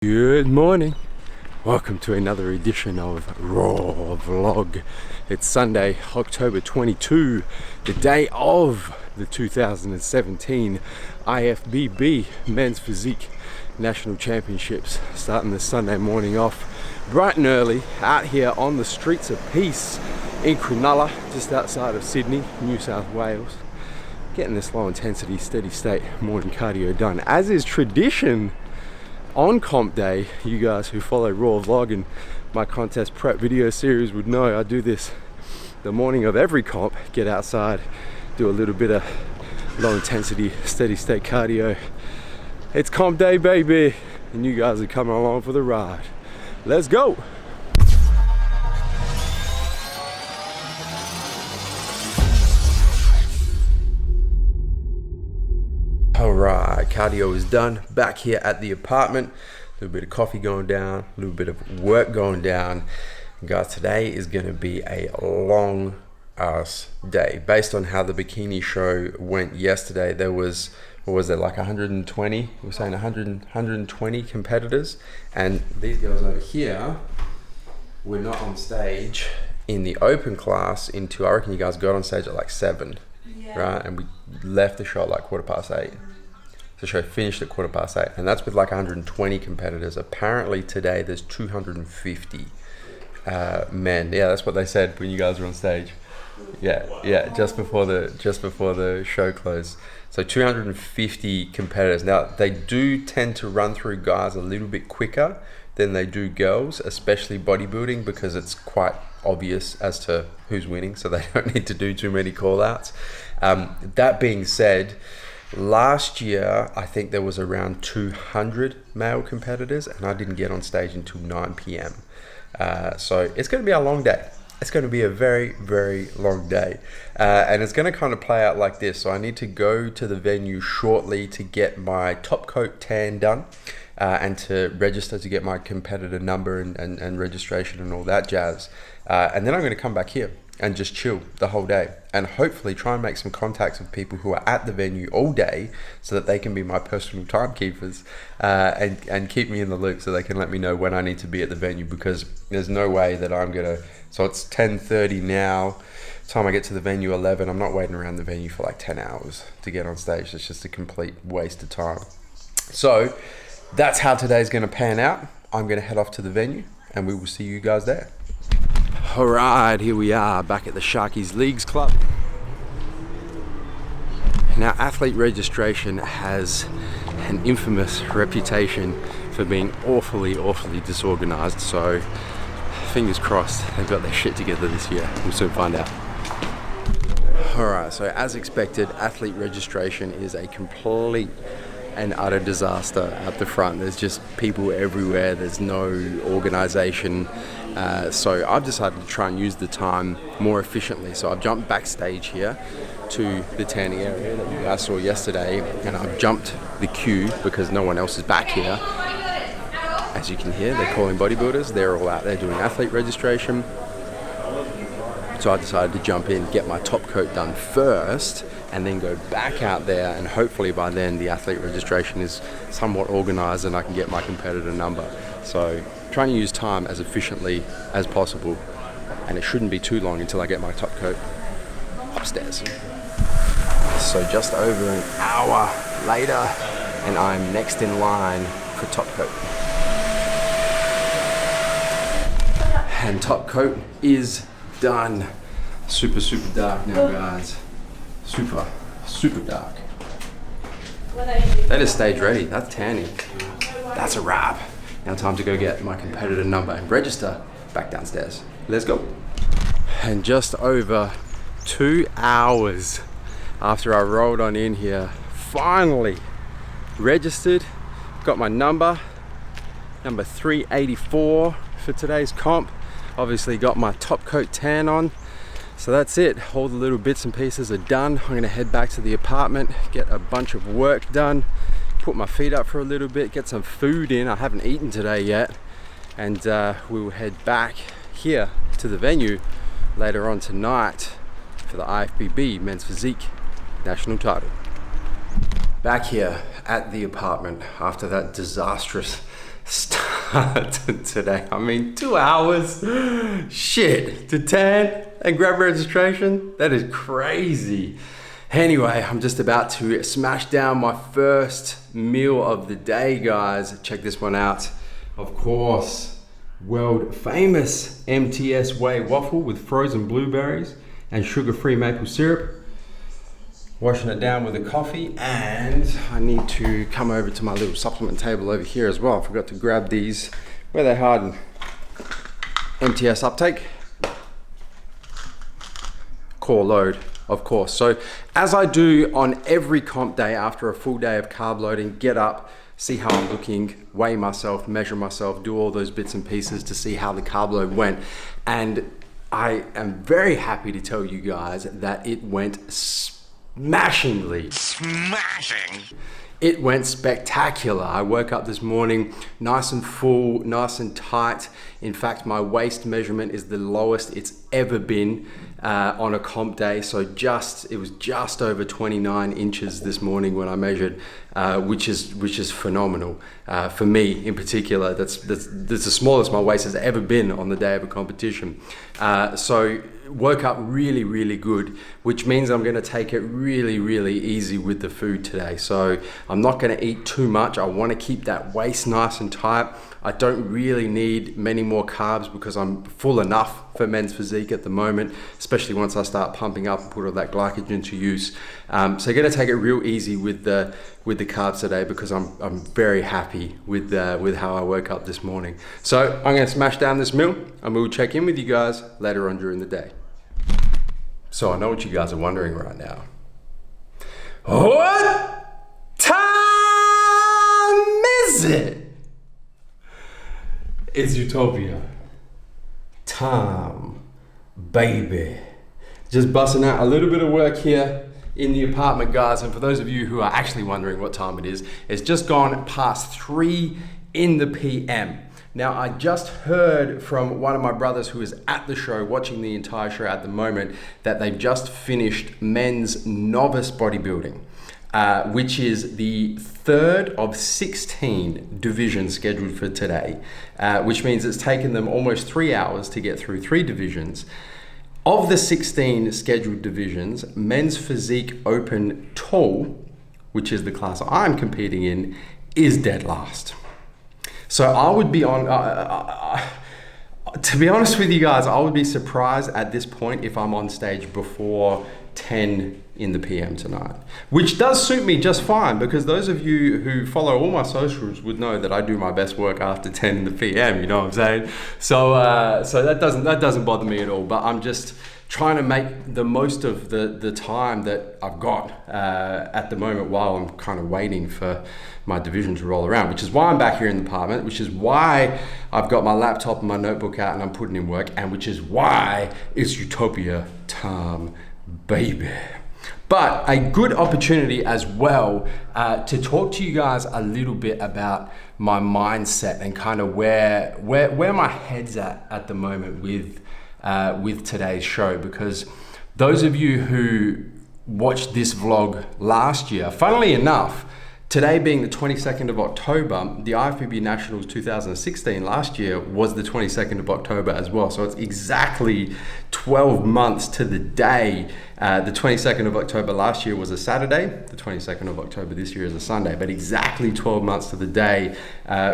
Good morning. Welcome to another edition of Raw Vlog. It's Sunday, October 22, the day of the 2017 IFBB Men's Physique National Championships. Starting this Sunday morning off bright and early out here on the streets of Peace in Cronulla, just outside of Sydney, New South Wales. Getting this low intensity, steady state morning cardio done, as is tradition. On comp day, you guys who follow Raw Vlog and my contest prep video series would know I do this the morning of every comp. Get outside, do a little bit of low intensity, steady state cardio. It's comp day, baby, and you guys are coming along for the ride. Let's go. Alright, cardio is done. Back here at the apartment. A little bit of coffee going down, a little bit of work going down. And guys, today is going to be a long ass day. Based on how the bikini show went yesterday, there was, what was there, like 120? We were saying 120 competitors. And these girls over here were not on stage in the open class until, I reckon you guys got on stage at like 7. Yeah. Right? And we left the show at like 8:15. The show finished at 8:15, and that's with like 120 competitors. Apparently today there's 250 men. Yeah, that's what they said when you guys were on stage. Yeah, just before the show closed. So 250 competitors. Now they do tend to run through guys a little bit quicker than they do girls, especially bodybuilding, because it's quite obvious as to who's winning, so they don't need to do too many call outs. That being said, last year I think there was around 200 male competitors, and I didn't get on stage until 9 p.m. So it's going to be a long day. It's going to be a very, very long day, and it's going to kind of play out like this. So I need to go to the venue shortly to get my top coat tan done, and to register to get my competitor number and registration and all that jazz. And then I'm going to come back here and just chill the whole day, and hopefully try and make some contacts with people who are at the venue all day so that they can be my personal timekeepers, and keep me in the loop so they can let me know when I need to be at the venue, because there's no way that I'm going to... So it's 10:30 now. Time I get to the venue 11. I'm not waiting around the venue for like 10 hours to get on stage. It's just a complete waste of time. So that's how today's going to pan out. I'm going to head off to the venue and we will see you guys there. All right, here we are back at the Sharkies Leagues Club. Now, athlete registration has an infamous reputation for being awfully disorganized. So fingers crossed they've got their shit together this year. We'll soon find out. Alright, so as expected, athlete registration is a complete and utter disaster at the front. There's just people everywhere. There's no organization. So I've decided to try and use the time more efficiently. So I've jumped backstage here to the tanning area that you guys saw yesterday, and I've jumped the queue because no one else is back here. As you can hear, they're calling bodybuilders. They're all out there doing athlete registration. So I decided to jump in, get my top coat done first, and then go back out there, and hopefully by then the athlete registration is somewhat organized and I can get my competitor number. So trying to use time as efficiently as possible, and it shouldn't be too long until I get my top coat upstairs. So just over an hour later, and I'm next in line for top coat. And top coat is done. Super dark now, guys. Super dark. That is stage ready. That's tanning. That's a wrap. Now time to go get my competitor number and register back downstairs. Let's go. And just over 2 hours after I rolled on in here, finally registered, got my number 384 for today's comp. Obviously got my top coat tan on. So that's it. All the little bits and pieces are done. I'm gonna head back to the apartment, get a bunch of work done, put my feet up for a little bit, get some food in. I haven't eaten today yet. And we will head back here to the venue later on tonight for the IFBB Men's Physique National title. Back here at the apartment after that disastrous start today. I mean, 2 hours, shit, to tan and grab registration? That is crazy. Anyway, I'm just about to smash down my first meal of the day, guys. Check this one out. Of course, world famous MTS Way waffle with frozen blueberries and sugar-free maple syrup. Washing it down with a coffee, and I need to come over to my little supplement table over here as well. I forgot to grab these. Where they hiding? MTS uptake. Core load, of course. So as I do on every comp day after a full day of carb loading, get up, see how I'm looking, weigh myself, measure myself, do all those bits and pieces to see how the carb load went. And I am very happy to tell you guys that it went smashing. It went spectacular. I woke up this morning nice and full, nice and tight. In fact, my waist measurement is the lowest it's ever been on a comp day. So it was just over 29 inches this morning when I measured, which is phenomenal for me in particular. That's the smallest my waist has ever been on the day of a competition. So woke up really, really good, which means I'm gonna take it really, really easy with the food today. So I'm not gonna eat too much. I wanna keep that waist nice and tight. I don't really need many more carbs because I'm full enough for men's physique at the moment, especially once I start pumping up and put all that glycogen to use. So gonna take it real easy with the carbs today because I'm very happy with how I woke up this morning. So I'm gonna smash down this meal and we'll check in with you guys later on during the day. So I know what you guys are wondering right now. What time is it? It's Utopia time, baby. Just busting out a little bit of work here in the apartment, guys. And for those of you who are actually wondering what time it is, it's just gone past 3 in the PM. Now, I just heard from one of my brothers who is at the show, watching the entire show at the moment, that they've just finished men's novice bodybuilding, which is the third of 16 divisions scheduled for today, which means it's taken them almost 3 hours to get through 3 divisions. Of the 16 scheduled divisions, men's physique open tall, which is the class I'm competing in, is dead last. So I would be on, to be honest with you guys, I would be surprised at this point if I'm on stage before 10 in the PM tonight, which does suit me just fine because those of you who follow all my socials would know that I do my best work after 10 in the PM, you know what I'm saying? So that doesn't bother me at all, but I'm just trying to make the most of the time that I've got at the moment while I'm kind of waiting for my division to roll around, which is why I'm back here in the apartment, which is why I've got my laptop and my notebook out and I'm putting in work, and which is why it's Utopia time, baby. But a good opportunity as well to talk to you guys a little bit about my mindset and kind of where my head's at the moment with today's show, because those of you who watched this vlog last year, funnily enough, today being the 22nd of October, the IFBB Nationals 2016 last year was the 22nd of October as well. So it's exactly 12 months to the day. The 22nd of October last year was a Saturday. The 22nd of October this year is a Sunday, but exactly 12 months to the day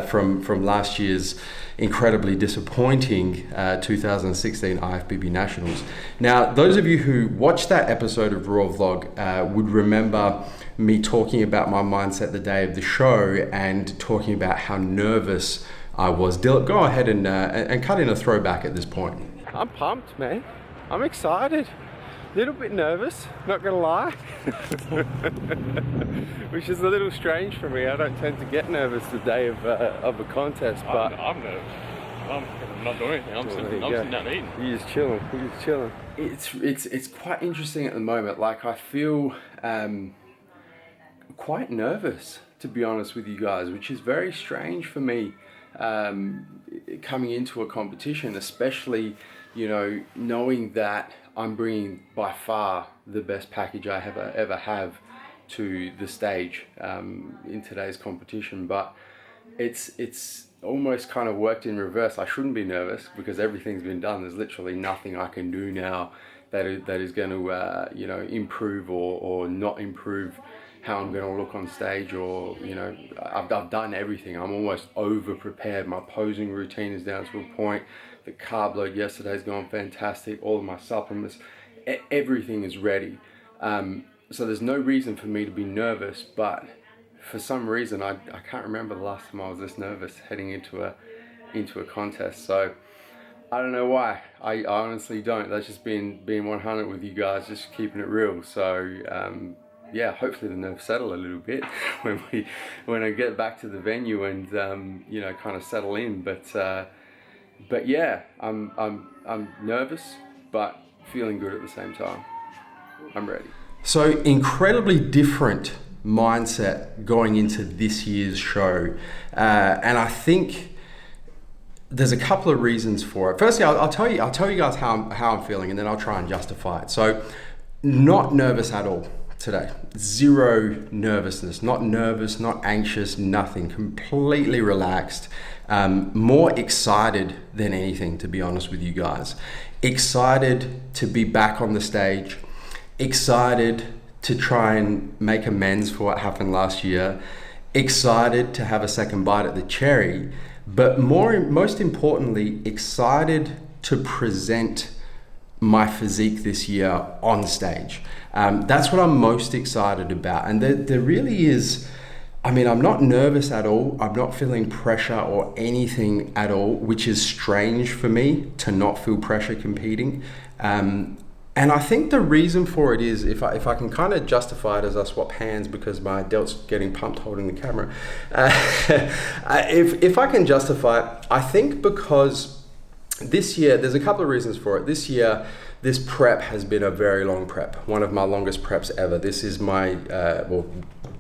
from last year's incredibly disappointing 2016 IFBB Nationals. Now, those of you who watched that episode of Raw Vlog would remember me talking about my mindset the day of the show and talking about how nervous I was. Dylan, go ahead and cut in a throwback at this point. I'm pumped, man. I'm excited. A little bit nervous, not gonna lie. Which is a little strange for me. I don't tend to get nervous the day of a contest, but I'm nervous. I'm not doing anything. I'm sitting down eating. You're just chilling. It's quite interesting at the moment. Like, I feel quite nervous, to be honest with you guys, which is very strange for me coming into a competition, especially, you know, knowing that I'm bringing by far the best package I ever have to the stage in today's competition. But it's almost kind of worked in reverse. I shouldn't be nervous because everything's been done. There's literally nothing I can do now that is going to, improve or not improve how I'm going to look on stage, or, I've done everything. I'm almost over prepared. My posing routine is down to a point. The carb load yesterday's gone fantastic. All of my supplements, everything is ready. So there's no reason for me to be nervous, but for some reason, I can't remember the last time I was this nervous heading into a contest. So I don't know why. I honestly don't. That's just being 100 with you guys, just keeping it real. So hopefully the nerves settle a little bit when I get back to the venue and kind of settle in. But yeah, I'm nervous, but feeling good at the same time. I'm ready. So incredibly different mindset going into this year's show, and I think there's a couple of reasons for it. Firstly, I'll tell you guys how I'm feeling, and then I'll try and justify it. So, not nervous at all today. Zero nervousness. Not nervous, not anxious, nothing. Completely relaxed. More excited than anything, to be honest with you guys. Excited to be back on the stage. Excited to try and make amends for what happened last year. Excited to have a second bite at the cherry. But most importantly, excited to present my physique this year on stage. That's what I'm most excited about. And there really is, I'm not nervous at all. I'm not feeling pressure or anything at all, which is strange for me to not feel pressure competing. And I think the reason for it is, if I can kind of justify it as I swap hands because my delt's getting pumped holding the camera. If I can justify it, I think because this year, there's a couple of reasons for it. This year, this prep has been a very long prep, one of my longest preps ever. This is my,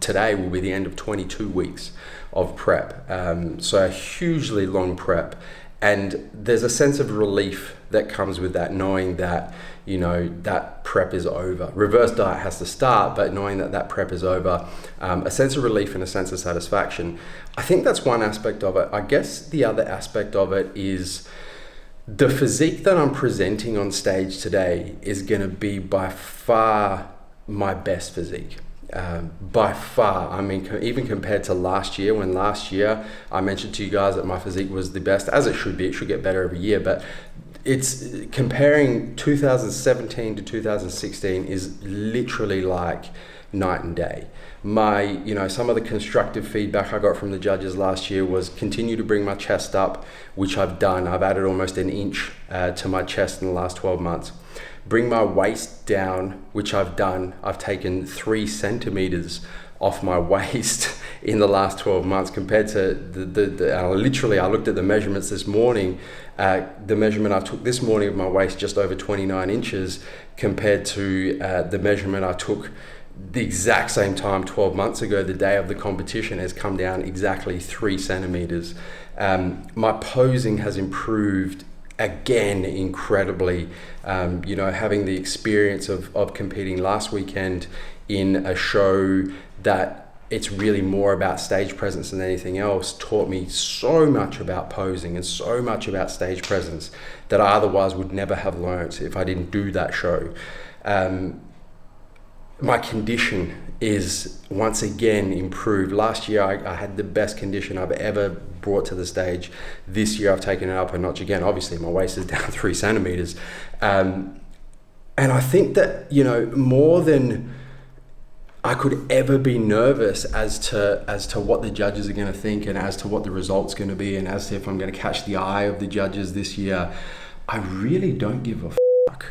today will be the end of 22 weeks of prep. So a hugely long prep. And there's a sense of relief that comes with that, knowing that, that prep is over. Reverse diet has to start, but knowing that prep is over, a sense of relief and a sense of satisfaction. I think that's one aspect of it. I guess the other aspect of it is the physique that I'm presenting on stage today is going to be by far my best physique. By far. Even compared to last year, when last year I mentioned to you guys that my physique was the best, as it should be. It should get better every year, but it's comparing 2017 to 2016 is literally like night and day. Some of the constructive feedback I got from the judges last year was continue to bring my chest up, which I've done. I've added almost an inch to my chest in the last 12 months. Bring my waist down, which I've done. I've taken 3 centimeters off my waist in the last 12 months compared to I looked at the measurements this morning. The measurement I took this morning of my waist, just over 29 inches, compared to the measurement I took the exact same time 12 months ago, the day of the competition, has come down exactly 3 centimeters. My posing has improved again incredibly. Having the experience of competing last weekend in a show that it's really more about stage presence than anything else taught me so much about posing and so much about stage presence that I otherwise would never have learnt if I didn't do that show. My condition is once again improved. Last year I had the best condition I've ever brought to the stage. This year I've taken it up a notch again. Obviously my waist is down 3 centimeters. And I think that, more than I could ever be nervous as to what the judges are going to think and as to what the result's going to be and as to if I'm going to catch the eye of the judges this year, I really don't give a fuck.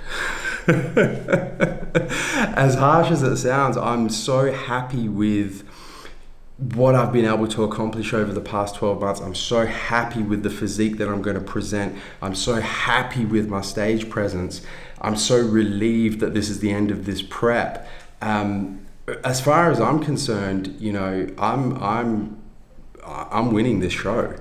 As harsh as it sounds, I'm so happy with what I've been able to accomplish over the past 12 months. I'm so happy with the physique that I'm going to present. I'm so happy with my stage presence. I'm so relieved that this is the end of this prep. As far as I'm concerned, I'm winning this show.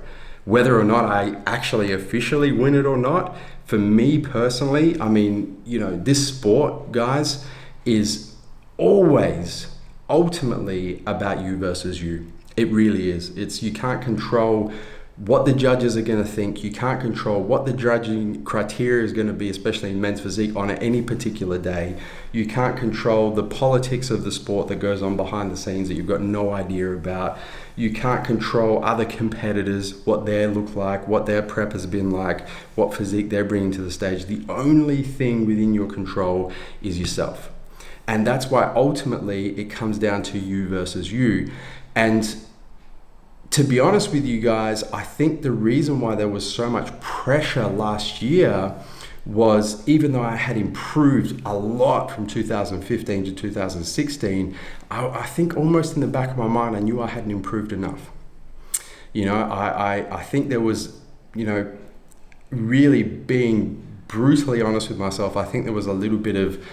Whether or not I actually officially win it or not, for me personally, this sport, guys, is always ultimately about you versus you. It really is. You can't control what the judges are going to think. You can't control what the judging criteria is going to be, especially in men's physique on any particular day. You can't control the politics of the sport that goes on behind the scenes that you've got no idea about. You can't control other competitors, what they look like, what their prep has been like, what physique they're bringing to the stage. The only thing within your control is yourself. And that's why ultimately it comes down to you versus you. And to be honest with you guys, I think the reason why there was so much pressure last year was, even though I had improved a lot from 2015 to 2016, I think almost in the back of my mind, I knew I hadn't improved enough. You know, I think there was, you know, really being brutally honest with myself, I think there was a little bit of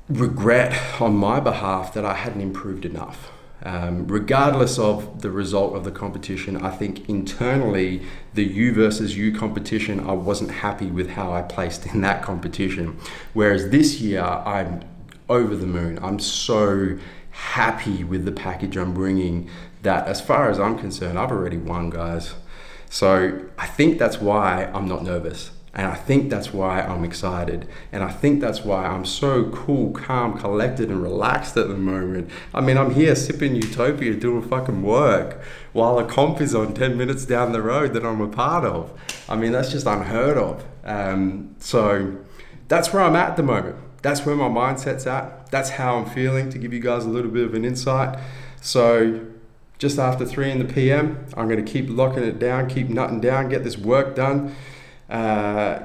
regret on my behalf that I hadn't improved enough. Regardless of the result of the competition, I think internally, the you versus you competition, I wasn't happy with how I placed in that competition. Whereas this year, I'm over the moon. I'm so happy with the package I'm bringing that, as far as I'm concerned, I've already won, guys. So I think that's why I'm not nervous. And I think that's why I'm excited. And I think that's why I'm so cool, calm, collected, and relaxed at the moment. I mean, I'm here sipping Utopia, doing fucking work, while a comp is on 10 minutes down the road that I'm a part of. I mean, that's just unheard of. So that's where I'm at the moment. That's where my mindset's at. That's how I'm feeling, to give you guys a little bit of an insight. So just after 3 in the PM, I'm going to keep locking it down, keep nutting down, get this work done.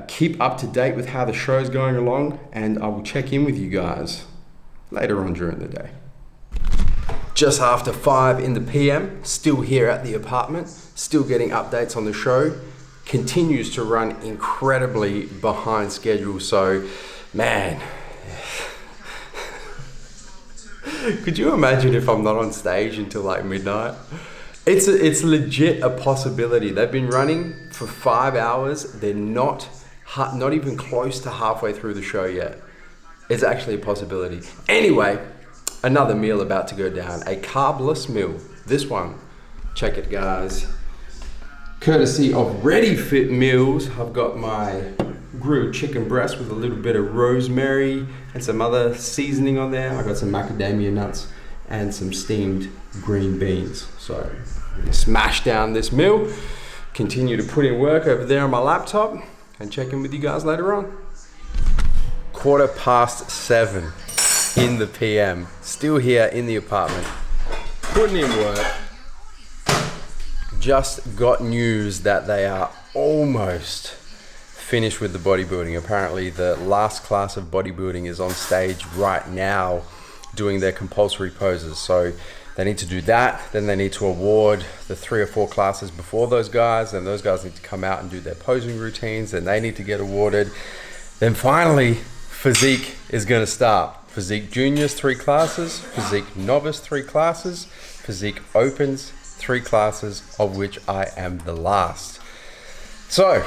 Keep up to date with how the show's going along, and I will check in with you guys later on during the day. Just after 5 in the PM, still here at the apartment, still getting updates on the show. Continues to run incredibly behind schedule, so man, could you imagine if I'm not on stage until like midnight? It's legit a possibility. They've been running for 5 hours. They're not even close to halfway through the show yet. It's actually a possibility. Anyway, another meal about to go down. A carbless meal. This one, check it guys. Courtesy of Ready Fit Meals, I've got my grilled chicken breast with a little bit of rosemary and some other seasoning on there. I got some macadamia nuts and some steamed green beans. So I'm gonna smash down this meal, continue to put in work over there on my laptop, and check in with you guys later on. 7:15 in the PM, still here in the apartment, putting in work. Just got news that they are almost finished with the bodybuilding. Apparently the last class of bodybuilding is on stage right now doing their compulsory poses. So they need to do that, then they need to award the 3 or 4 classes before those guys, and those guys need to come out and do their posing routines, and they need to get awarded. Then finally, physique is gonna start. Physique juniors, 3 classes, physique novice, 3 classes, physique opens, 3 classes, of which I am the last. So,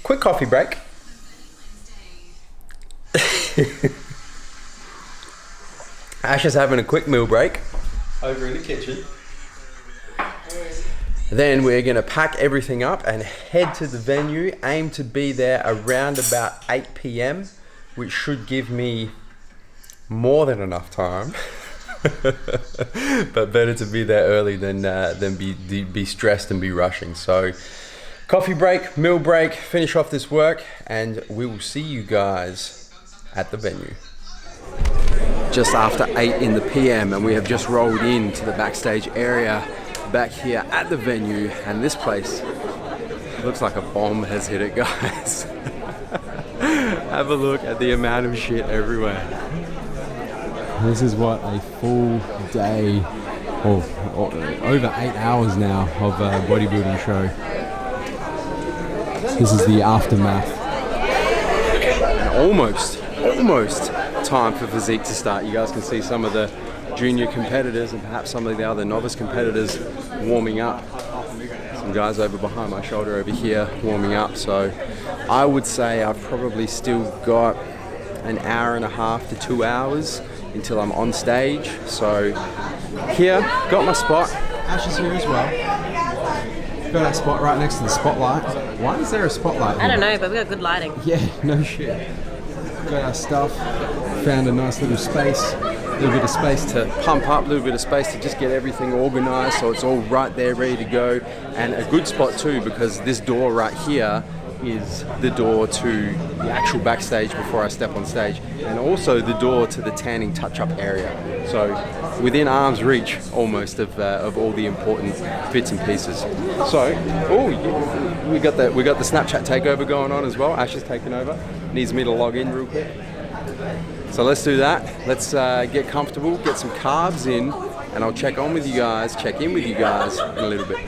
quick coffee break. Ash is having a quick meal break over in the kitchen. Then we're gonna pack everything up and head to the venue. Aim to be there around about 8 PM, which should give me more than enough time. But better to be there early than be stressed and be rushing. So coffee break, meal break, finish off this work, and we will see you guys at the venue. Just after 8 in the PM, and we have just rolled into the backstage area back here at the venue, and this place looks like a bomb has hit it, guys. Have a look at the amount of shit everywhere. This is what a full day of over 8 hours now of a bodybuilding show. This is the aftermath. Almost time for physique to start. You guys can see some of the junior competitors and perhaps some of the other novice competitors warming up. Some guys over behind my shoulder over here warming up. So I would say I've probably still got an hour and a half to 2 hours until I'm on stage. So here, got my spot. Ash is here as well. Got our spot right next to the spotlight. Why is there a spotlight? I don't know, but we got good lighting. Yeah, no shit. Got our stuff. Found a nice little space. A little bit of space to pump up, a little bit of space to just get everything organized so it's all right there, ready to go. And a good spot too, because this door right here is the door to the actual backstage before I step on stage, and also the door to the tanning touch-up area. So within arm's reach almost of all the important bits and pieces. So, we got the Snapchat takeover going on as well. Ash is taking over. Needs me to log in real quick. So let's do that. Let's get comfortable, get some carbs in, and I'll check in with you guys in a little bit.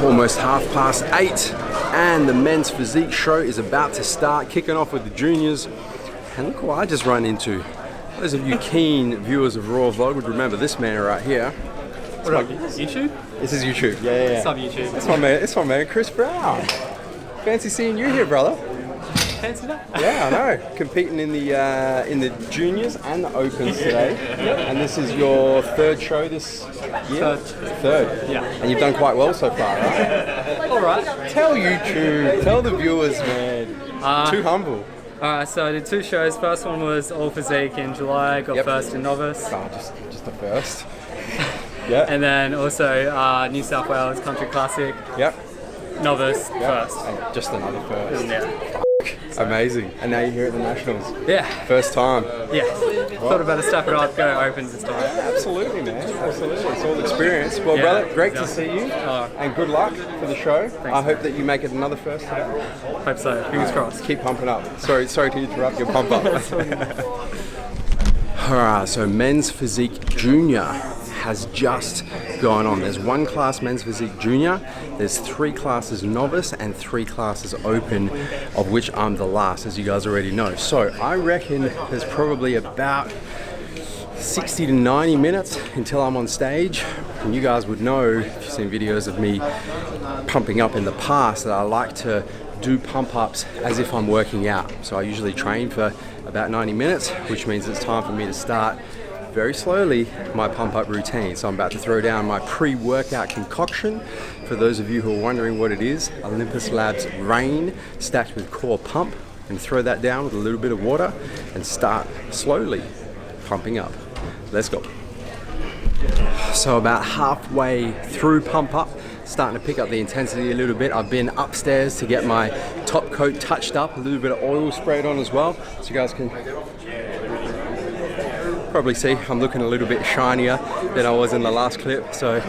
Almost 8:30, and the men's physique show is about to start, kicking off with the juniors. And look what I just run into. Those of you keen viewers of Raw Vlog would remember this man right here. What up, YouTube? This is YouTube. Yeah. What's up, YouTube? It's my man, Chris Brown. Fancy seeing you here, brother. Fancy that? Yeah, I know. Competing in the juniors and the opens today. And this is your third show this year? Third. Yeah. And you've done quite well so far, right? All right. Tell YouTube, tell the viewers, man. Too humble. Alright, so I did 2 shows. First one was All Physique in July, got first in novice. Oh, just the first. Yeah. And then also New South Wales Country Classic, Yep. novice, first. And just another first. Yeah. Amazing. And now you're here at the Nationals. Yeah. First time. Yeah. Thought about to step it up, go opens this time. Absolutely, man. Absolutely. It's all experience. Well, Yeah, brother, great to exactly. see you. Oh. And good luck for the show. I hope that you make it another first time. Hope so. Fingers crossed. Keep pumping up. Sorry to interrupt your pump up. Alright, so men's physique junior has just gone on. There's 1 class men's physique junior, there's 3 classes novice and 3 classes open, of which I'm the last, as you guys already know. So I reckon there's probably about 60 to 90 minutes until I'm on stage. And you guys would know, if you've seen videos of me pumping up in the past, that I like to do pump ups as if I'm working out. So I usually train for about 90 minutes, which means it's time for me to start very slowly my pump up routine. So I'm about to throw down my pre-workout concoction. For those of you who are wondering what it is, Olympus Labs Rain stacked with Core Pump, and throw that down with a little bit of water and start slowly pumping up. Let's go. So about halfway through pump up, starting to pick up the intensity a little bit. I've been upstairs to get my top coat touched up, a little bit of oil sprayed on as well, so you guys can probably see I'm looking a little bit shinier than I was in the last clip. So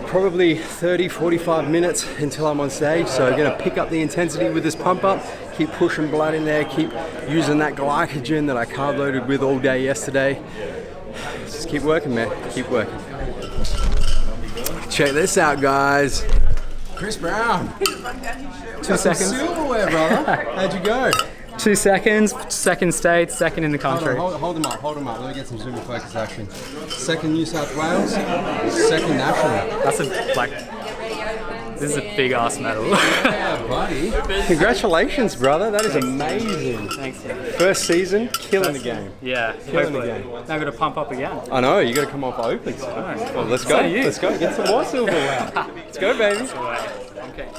probably 30-45 minutes until I'm on stage. So I'm gonna pick up the intensity with this pump up, keep pushing blood in there, keep using that glycogen that I carb loaded with all day yesterday. Just keep working, man, keep working. Check this out, guys. Chris Brown. 2 seconds. Silverware, brother. How'd you go? 2 seconds, second state, second in the country. Hold them up. Let me get some zoom and focus action. Second New South Wales, second national. That's this is a big ass medal. Yeah, buddy. Congratulations, brother. That is amazing. Thanks, man. First season, killing the game. Yeah, Killing the hopefully. game. Now I've got to pump up again. I know, you got to come on for opens. Well, let's go. So do you. Let's go. Get some more silverware. Let's go, baby. Okay.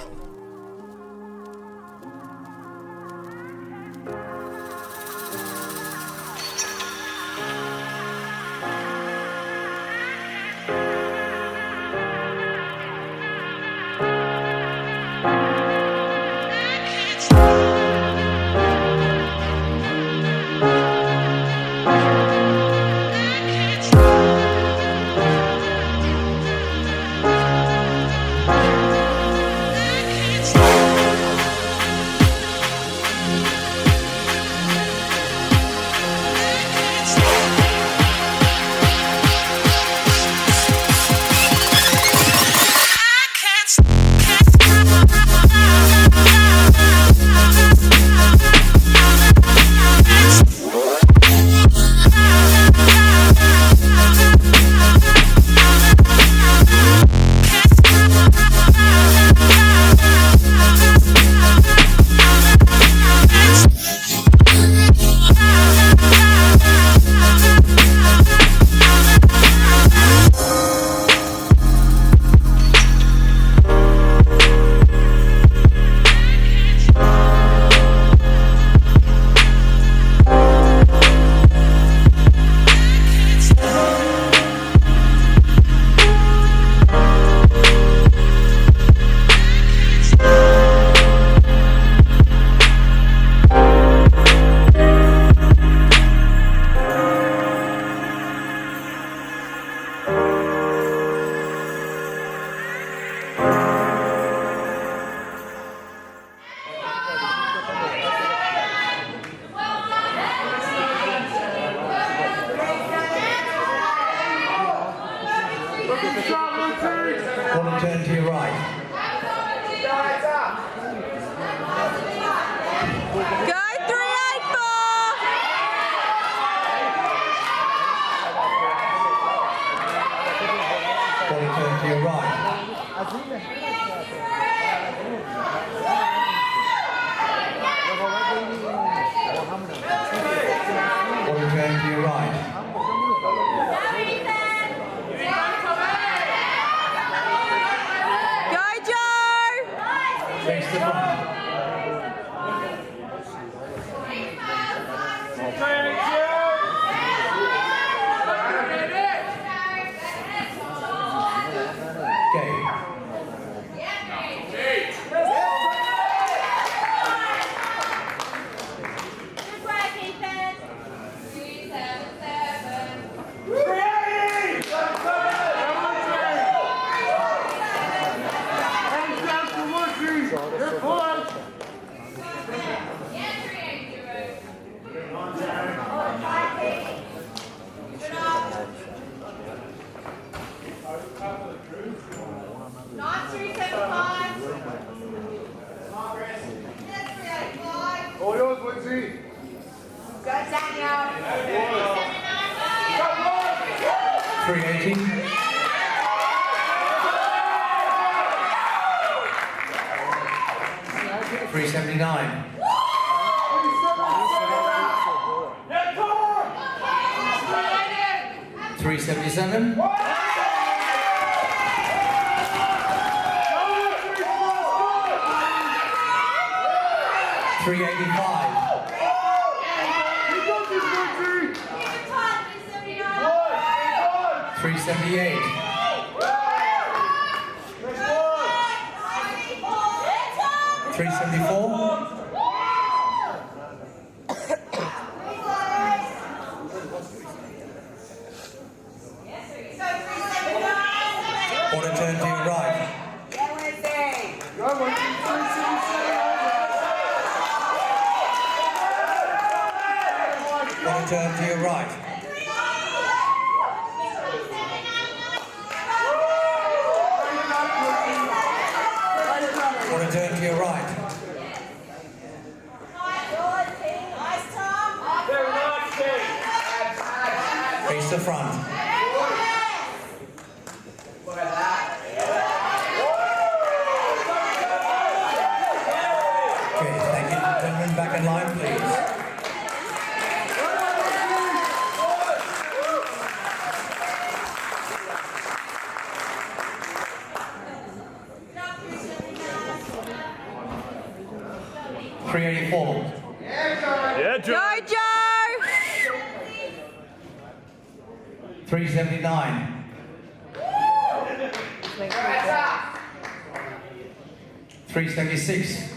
the front. All yours, Lindsay. Go, Daniel. 380. 379. 377. 385. 378. 374. 4 turn to your right. One turn to your right. One turn to your right. Face the front. Okay, thank you. Gentlemen, back in line, please. $384. Yeah, Joe. Go, Joe. 379. 376.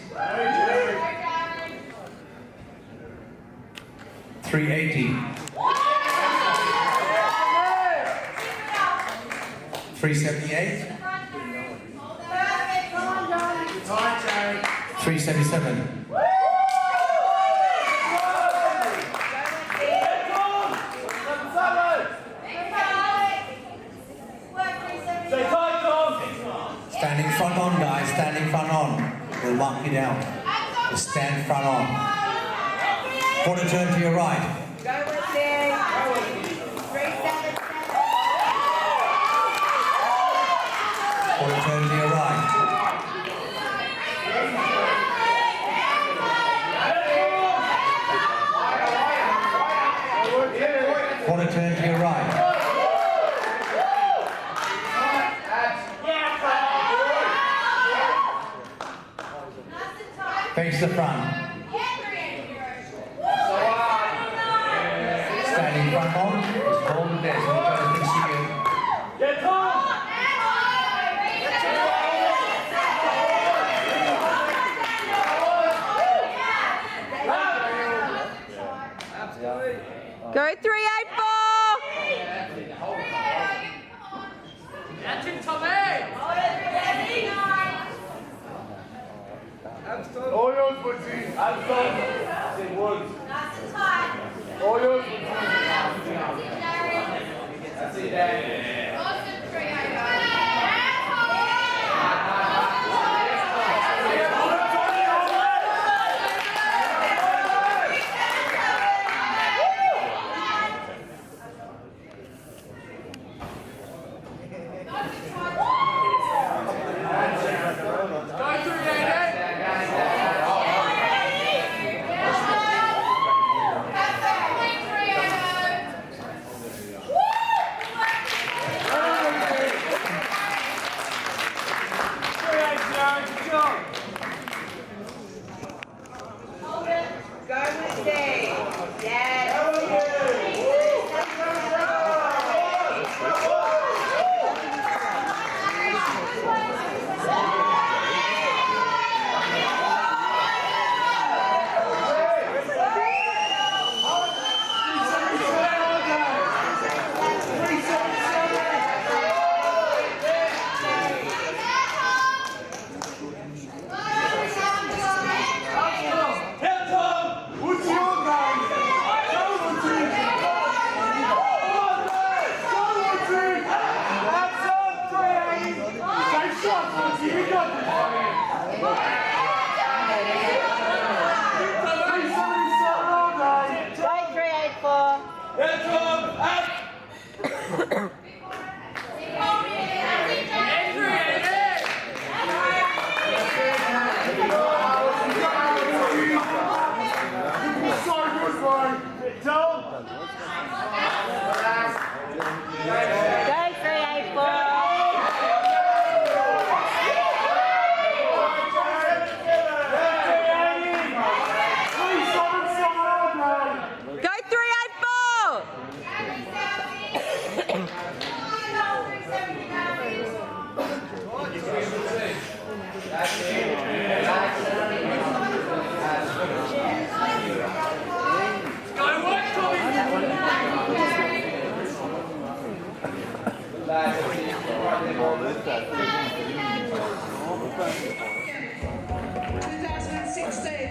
380. 378. 377. 377. Standing front on, guys. Standing front on. We'll mark you down. Just stand front on. Quarter turn to your right. Go with it. 377. Quarter turn to your right. Quarter turn to your right. Face the front. Standing front on. Just hold the desk. You guys can see it. Get on. Go 384. All yours, Lindsay. Woods. All yours,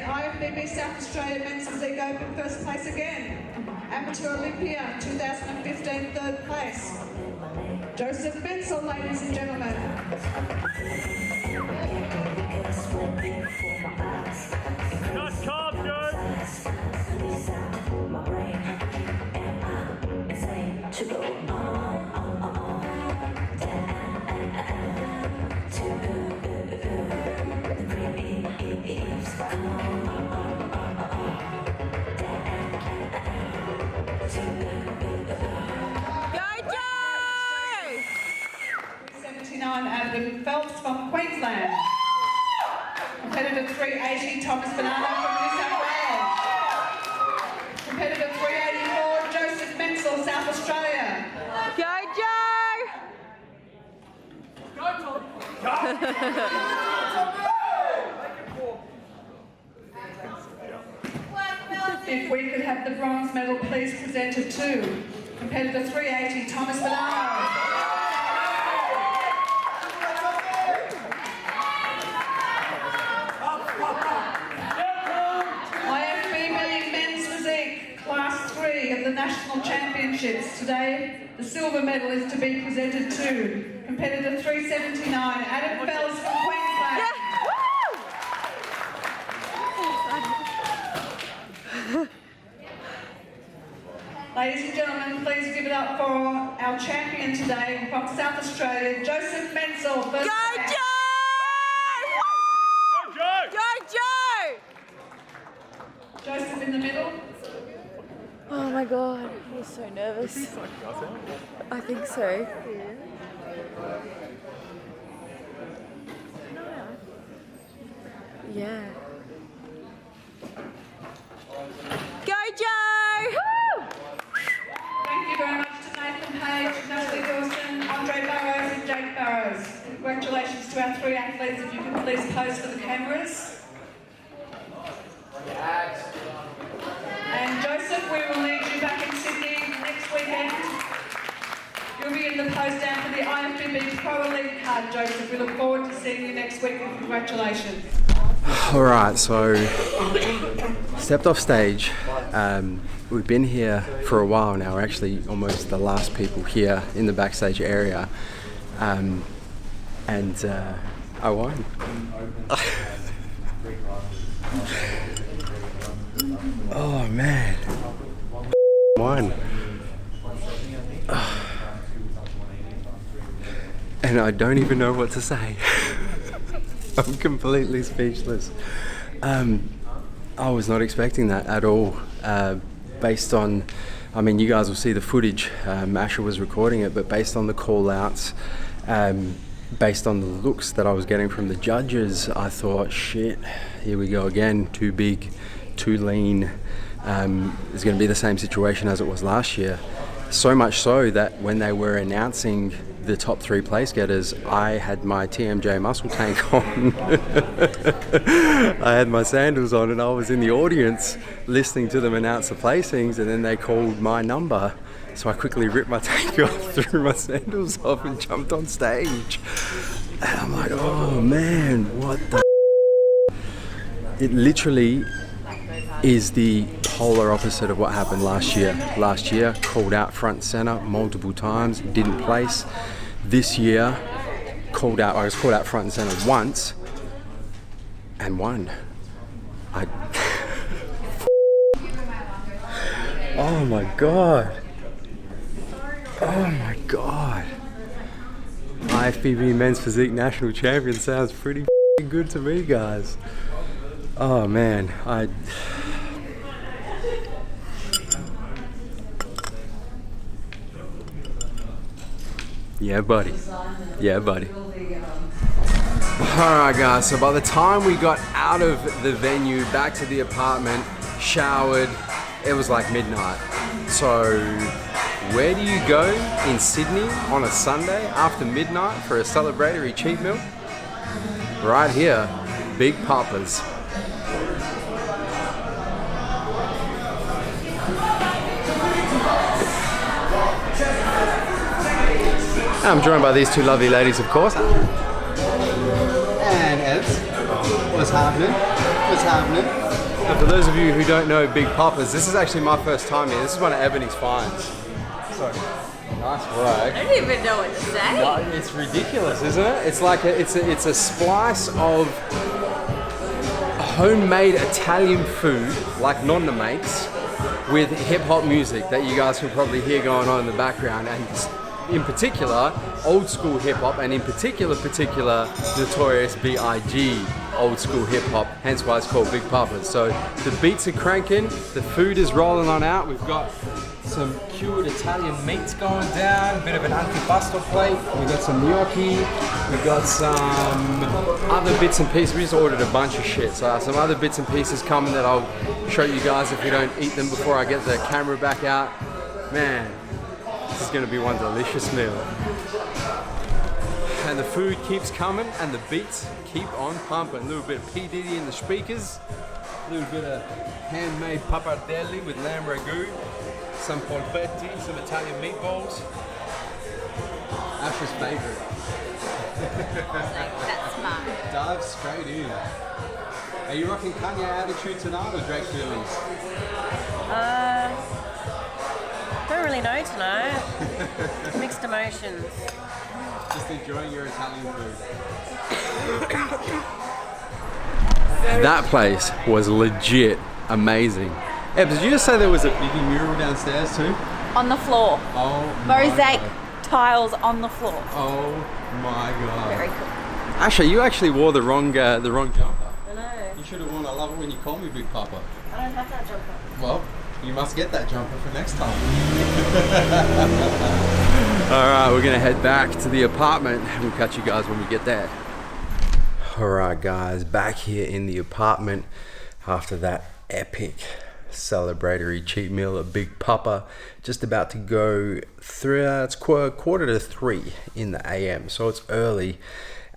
IFBB South Australia Men's Physique Open first place again. Amateur Olympia 2015 third place. Joseph Mencel, ladies and gentlemen. Just calm, Joe. Adam Phelps from Queensland. Competitor 380 Thomas Banana from New South Wales. Competitor 384 Joseph Mencel, South Australia. Go, Joe! If we could have the bronze medal please presented to competitor 380 Thomas Banana. IFBB Men's Physique Class 3 of the National Championships. Today, the silver medal is to be presented to competitor 379 Adam Phelps from Queensland. Ladies and gentlemen, please give it up for our champion today from South Australia, Joseph Mencel. Go, Joe! Go, Joe! Go, Joe! Joseph in the middle. Oh my god, he's so nervous. I think so. Yeah. Go, Joe! Thank you very much to Nathan Page, Natalie Dawson, Andre Burrows and Jake Burrows. Congratulations to our three athletes. If you can please pose for the cameras. And Joseph, we will need you back in Sydney next weekend. You'll be in the post down for the IFBB Pro Elite card, Joseph. We look forward to seeing you next week and congratulations. Alright, so stepped off stage. We've been here for a while now. We're actually almost the last people here in the backstage area. And I won. Oh man. Won. And I don't even know what to say. I'm completely speechless. I was not expecting that at all. Based on, I mean, you guys will see the footage. Asher was recording it, but based on the call outs, based on the looks that I was getting from the judges, I thought, shit, here we go again. Too big, too lean. It's going to be the same situation as it was last year. So much so that when they were announcing the top three place getters, I had my TMJ muscle tank on. I had my sandals on and I was in the audience listening to them announce the placings, and then they called my number. So I quickly ripped my tank off, threw my sandals off and jumped on stage. And I'm like, oh man, what the It literally is the polar opposite of what happened last year. Last year, called out front and center multiple times, didn't place. This year, I was called out front and center once and won. Oh my god. Oh my god. IFBB Men's Physique National Champion sounds pretty good to me, guys. Oh man, Yeah, buddy. Yeah, buddy. Alright guys, so by the time we got out of the venue, back to the apartment, showered, it was like midnight. So, where do you go in Sydney on a Sunday after midnight for a celebratory cheat meal? Right here, Big Papa's. I'm joined by these two lovely ladies, of course. And Ebs. What's happening? What's happening? And for those of you who don't know Big Papa's, this is actually my first time here. This is one of Ebony's finds. So, nice work. I don't even know what to say. No, it's ridiculous, isn't it? It's like it's a splice of homemade Italian food, like Nonna makes, with hip hop music that you guys can probably hear going on in the background, and in particular, old school hip hop, and in particular, Notorious B.I.G. old school hip hop, hence why it's called Big Papa's. So the beats are cranking, the food is rolling on out. We've got some cured Italian meats going down, a bit of an antipasto plate. We've got some gnocchi, we've got some other bits and pieces. We just ordered a bunch of shit, so some other bits and pieces coming that I'll show you guys if we don't eat them before I get the camera back out. Man, this is gonna be one delicious meal. And the food keeps coming and the beats keep on pumping. A little bit of P. Diddy in the speakers, a little bit of handmade pappardelle with lamb ragu, some polpetti, some Italian meatballs. Asher's favorite. That's mine. Dive straight in. Are you rocking Kanye attitude tonight or Drake feelings? Don't really know tonight. Mixed emotions. Just enjoying your Italian food. That place was legit amazing. Eb, did you just say there was a big mural downstairs too? On the floor. Oh my Mosaic God. tiles on the floor. Oh my God. Very cool. Asher, you actually wore the wrong jumper. I know. You should have worn I love it when you call me Big Papa. I don't have that jumper. Well, you must get that jumper for next time. Alright, we're gonna head back to the apartment. We'll catch you guys when we get there. Alright guys, back here in the apartment after that epic celebratory cheat meal at Big Papa. Just about to go through, it's quarter to 3 in the AM, so it's early.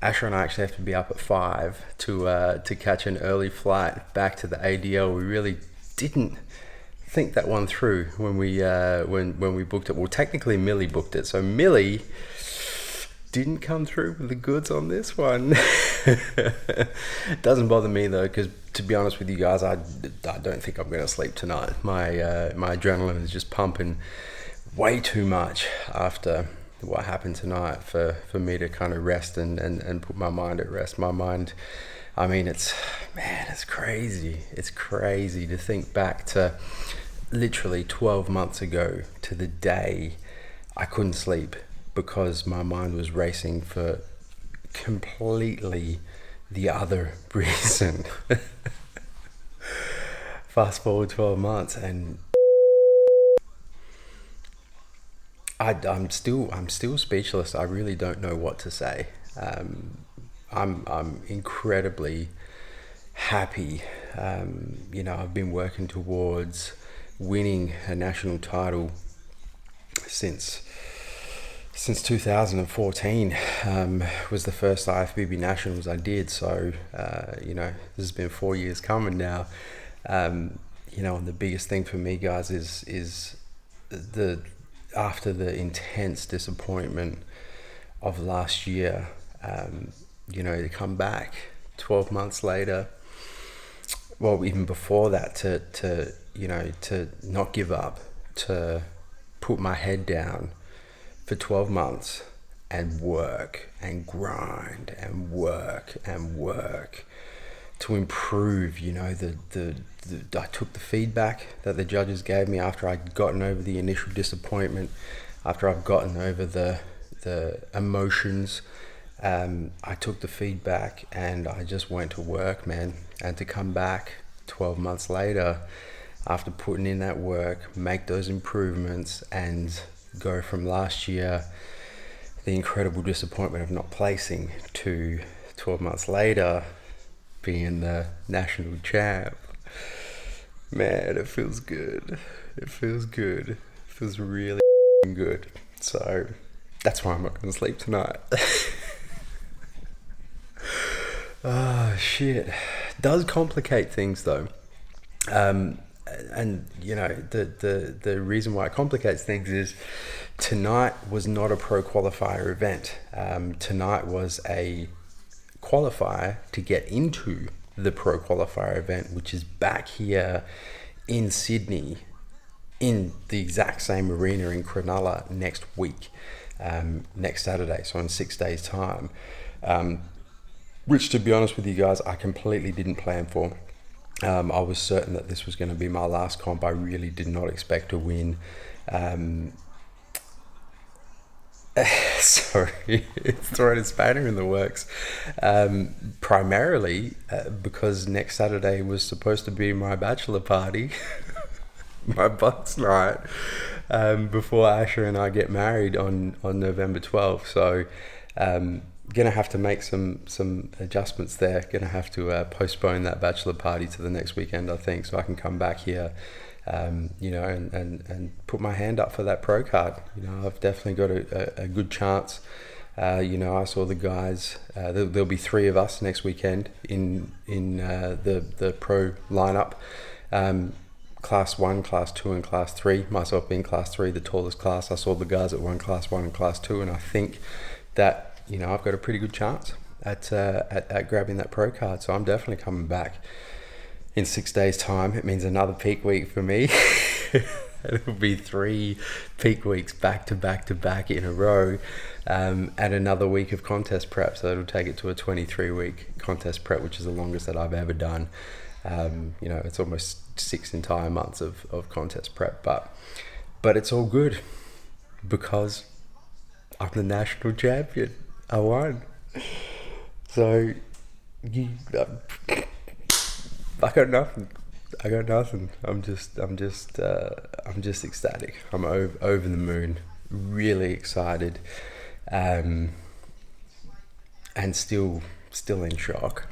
Asher and I actually have to be up at 5 to catch an early flight back to the ADL. We really didn't think that one through when we booked it. Well, technically Millie booked it, so Millie didn't come through with the goods on this one. Doesn't bother me though, because to be honest with you guys, I don't think I'm gonna sleep tonight. My adrenaline is just pumping way too much after what happened tonight for me to kind of rest and put my mind at rest. My mind, I mean, it's crazy. It's crazy to think back to literally 12 months ago to the day I couldn't sleep because my mind was racing for completely the other reason. Fast forward 12 months and I'm still speechless. I really don't know what to say. I'm incredibly happy. You know, I've been working towards winning a national title since 2014. Was the first IFBB nationals I did. So you know, this has been 4 years coming now. You know, and the biggest thing for me, guys, is after the intense disappointment of last year, you know, to come back 12 months later, well, even before that, to you know, to not give up, to put my head down for 12 months and work and grind and work to improve. You know, I took the feedback that the judges gave me after I'd gotten over the initial disappointment, after I've gotten over the emotions. I took the feedback and I just went to work, man. And to come back 12 months later, after putting in that work, make those improvements and go from last year, the incredible disappointment of not placing, to 12 months later being the national champ. Man, it feels good. It feels good. It feels really good. So that's why I'm not gonna sleep tonight. Oh shit. Does complicate things though. And you know, the reason why it complicates things is tonight was not a pro qualifier event. Tonight was a qualifier to get into the pro qualifier event, which is back here in Sydney in the exact same arena in Cronulla next week, next Saturday, so in 6 days time, which, to be honest with you guys, I completely didn't plan for. I was certain that this was going to be my last comp. I really did not expect to win. Sorry, it's throwing a spanner in the works. Primarily because next Saturday was supposed to be my bachelor party, my bucks night, before Asher and I get married on November 12th. So gonna have to make some adjustments there. Gonna have to postpone that bachelor party to the next weekend, I think, so I can come back here. You know, and put my hand up for that pro card. You know, I've definitely got a good chance. You know, I saw the guys. There'll be 3 of us next weekend in the pro lineup. Class 1, Class 2, and Class 3. Myself being Class 3, the tallest class. I saw the guys at Class 1 and Class 2, and I think that, you know, I've got a pretty good chance at grabbing that pro card. So I'm definitely coming back in 6 days time. It means another peak week for me. It'll be 3 peak weeks back to back in a row, and another week of contest prep. So it'll take it to a 23-week contest prep, which is the longest that I've ever done. You know, it's almost 6 entire months of contest prep, but it's all good because I'm the national champion. I won. So I got nothing. I'm just ecstatic. I'm over the moon, really excited, and still in shock.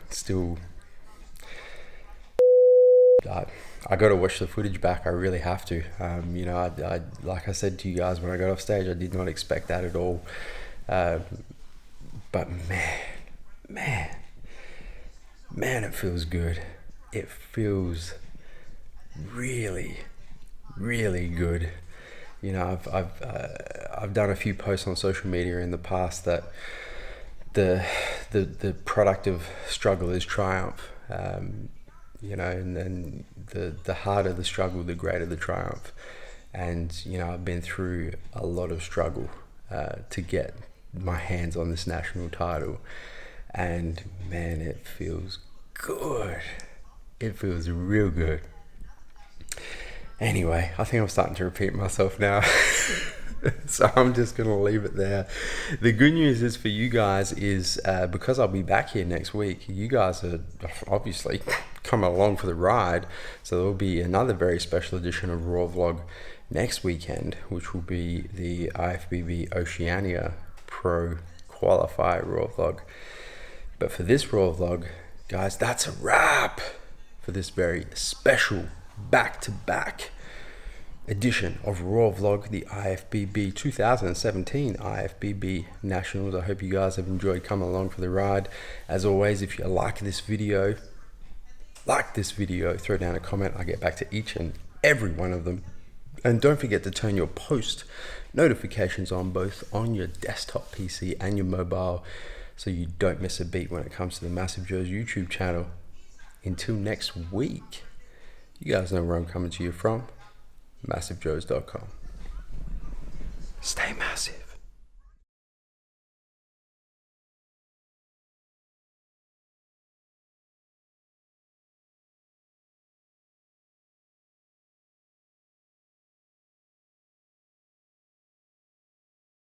I got to watch the footage back. I really have to. You know, I like I said to you guys when I got off stage, I did not expect that at all. But man, it feels good. It feels really, really good. You know, I've done a few posts on social media in the past that the product of struggle is triumph. You know, and the harder the struggle, the greater the triumph. And you know, I've been through a lot of struggle to get my hands on this national title, and man, it feels good. It feels real good. Anyway, I think I'm starting to repeat myself now. So I'm just going to leave it there. The good news is for you guys is because I'll be back here next week, you guys are obviously coming along for the ride. So there'll be another very special edition of Raw Vlog next weekend, which will be the IFBB Oceania Pro Qualifier Raw Vlog. But for this Raw Vlog, guys, that's a wrap for this very special back-to-back edition of Raw Vlog, the IFBB 2017 IFBB Nationals. I hope you guys have enjoyed coming along for the ride. As always, if you like this video, throw down a comment. I get back to each and every one of them. And don't forget to turn your post notifications on, both on your desktop PC and your mobile, so you don't miss a beat when it comes to the Massive Joe's YouTube channel. Until next week, you guys know where I'm coming to you from. MassiveJoes.com. Stay massive.